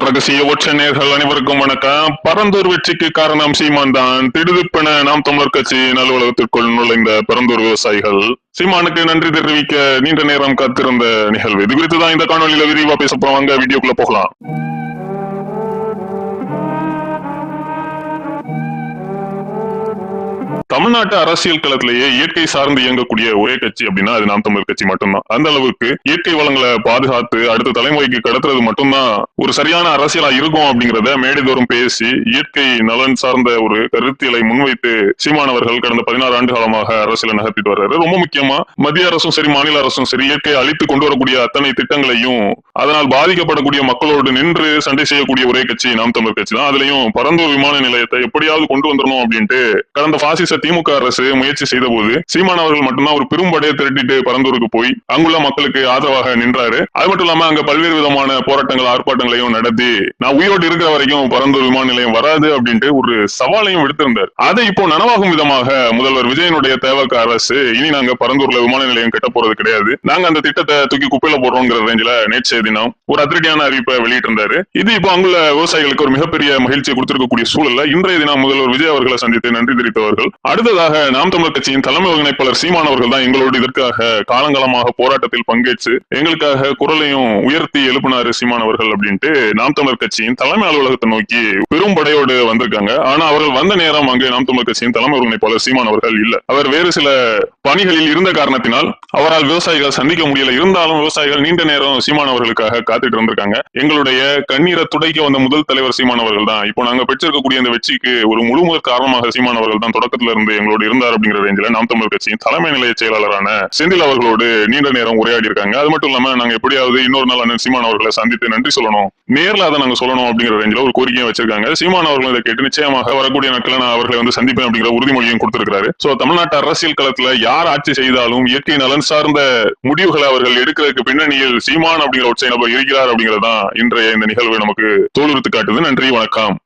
ரகசிய ஒற்ற நேர்கள் அனைவருக்கும் வணக்கம். பரந்தூர் வெற்றிக்கு காரணம் சீமான் தான். திடுதிப்பென நாம் தமிழர் கட்சியின் அலுவலகத்திற்குள் நுழைந்த பரந்தூர் விவசாயிகள் சீமானுக்கு நன்றி தெரிவிக்க நீண்ட நேரம் காத்திருந்த நிகழ்வு. இது குறித்துதான் இந்த காணொலியில விரிவா பேச போவாங்க. வீடியோக்குள்ள போகலாம். தமிழ்நாட்டு அரசியல் களத்திலேயே இயற்கை சார்ந்து இயங்கக்கூடிய ஒரே கட்சி அப்படின்னா அது நாம் தமிழர் கட்சி மட்டும்தான். அந்த அளவுக்கு இயற்கை வளங்களை பாதுகாத்து அடுத்த தலைமுறைக்கு கடத்துறது மட்டும்தான் ஒரு சரியான அரசியலா இருக்கும் அப்படிங்கிறத மேடைதோறும் பேசி இயற்கை நலன் சார்ந்த ஒரு கருத்தியலை முன்வைத்து சீமானவர்கள் கடந்த 16 ஆண்டு காலமாக அரசியலை நகர்த்திட்டு வர்றாரு. ரொம்ப முக்கியமா மத்திய அரசும் சரி மாநில அரசும் சரி இயற்கையை அழித்து கொண்டு வரக்கூடிய அத்தனை திட்டங்களையும் அதனால் பாதிக்கப்படக்கூடிய மக்களோடு நின்று சண்டை செய்யக்கூடிய ஒரே கட்சி நாம் தமிழர் கட்சி தான். அதுலயும் பரந்தூர் விமான நிலையத்தை எப்படியாவது கொண்டு வந்துடணும் அப்படின்ட்டு கடந்த பாசிச திமுக அரசு முயற்சி செய்த போது சீமானவர்கள் மட்டும்தான் ஒரு பெரும்படையை திரட்டிட்டு பரந்தூருக்கு போய் அங்குள்ள மக்களுக்கு ஆதரவாக நின்றாரு. அது மட்டும் இல்லாம அங்க பல்வேறு விதமான போராட்டங்கள் ஆர்ப்பாட்டங்களையும் நடத்தி நான் உயிரோடு இருக்கிற வரைக்கும் பரந்தூர் விமான நிலையம் வராது அப்படின்ட்டு ஒரு சவாலையும் விடுத்திருந்தார். அதை இப்போ நனவாகும் விதமாக முதல்வர் விஜயனுடைய தேவக அரசு இனி நாங்க பரந்தூர்ல விமான நிலையம் கட்ட போறது கிடையாது, நாங்க அந்த திட்டத்தை தூக்கி குப்பையில போடுறோங்கிற ரேஞ்சில நேற்றைய தினம் ஒரு அதிரடியான அறிவிப்பை வெளியிட்டிருந்தாரு. இது இப்போ அங்குள்ள விவசாயிகளுக்கு ஒரு மிகப்பெரிய மகிழ்ச்சியை கொடுத்திருக்கக்கூடிய சூழல்ல இன்றைய தினம் முதல்வர் விஜய் அவர்களை சந்தித்து நன்றி தெரிவித்தவர்கள். அடுத்ததாக நாம் தமிழர் கட்சியின் தலைமை ஒருங்கிணைப்பாளர் சீமானவர்கள் தான் எங்களோடு இதற்காக காலங்காலமாக போராட்டத்தில் பங்கேற்று எங்களுக்காக குரலையும் உயர்த்தி எழுப்பினாரு சீமானவர்கள் அப்படின்ட்டு நாம் தமிழர் கட்சியின் தலைமை அலுவலகத்தை நோக்கி பெரும் படையோடு வந்திருக்காங்க. ஆனா அவர்கள் வந்த நேரம் அங்கு நாம் தமிழர் கட்சியின் தலைமை ஒருங்கிணைப்பாளர் சீமானவர்கள் இல்ல. அவர் வேறு சில பணிகளில் இருந்த காரணத்தினால் அவரால் விவசாயிகள் சந்திக்க முடியல. இருந்தாலும் விவசாயிகள் நீண்ட நேரம் சீமானவர்களுக்காக காத்துட்டு இருந்திருக்காங்க. எங்களுடைய கண்ணீரை துடைக்க வந்த முதல் தலைவர் சீமானவர்கள் தான். இப்போ நாங்க பெற்றிருக்கக்கூடிய இந்த வெற்றிக்கு ஒரு முழுமுதற் காரணமாக சீமானவர்கள் தான் தொடக்கத்துல இருந்து எங்களோடு இருந்தார் அப்படிங்கிற ரேஞ்சில நாம் தமிழர் கட்சியின் தலைமை நிலைய செயலாளரான செந்தில் அவர்களோடு நீண்ட நேரம் உரையாடி இருக்காங்க. அது மட்டும் இல்லாம நாங்க எப்படியாவது இன்னொரு நாள் அண்ணன் சீமான் அவர்களை சந்தித்து நன்றி சொல்லணும், நேர்ல அதை நாங்க சொல்லணும் அப்படிங்கிற ரேஞ்சில ஒரு கோரிக்கையை வச்சிருக்காங்க. சீமான் அவர்கள் இதை கேட்டு நிச்சயமாக வரக்கூடிய நாட்கள் நான் அவர்களை வந்து சந்திப்பேன் அப்படிங்கிற உறுதிமொழியும் கொடுத்திருக்காரு. சோ தமிழ்நாட்டு அரசியல் களத்துல யார் ஆட்சி செய்தாலும் இயற்கை நலன் சார்ந்த முடிவுகளை அவர்கள் எடுக்கிறதுக்கு பின்னணியில் சீமான் அப்படிங்கிற ஒரு நபர் இருக்கிறார் அப்படிங்கறதான் இன்றைய இந்த நிகழ்வு நமக்கு தோலுறுத்து காட்டுது. நன்றி, வணக்கம்.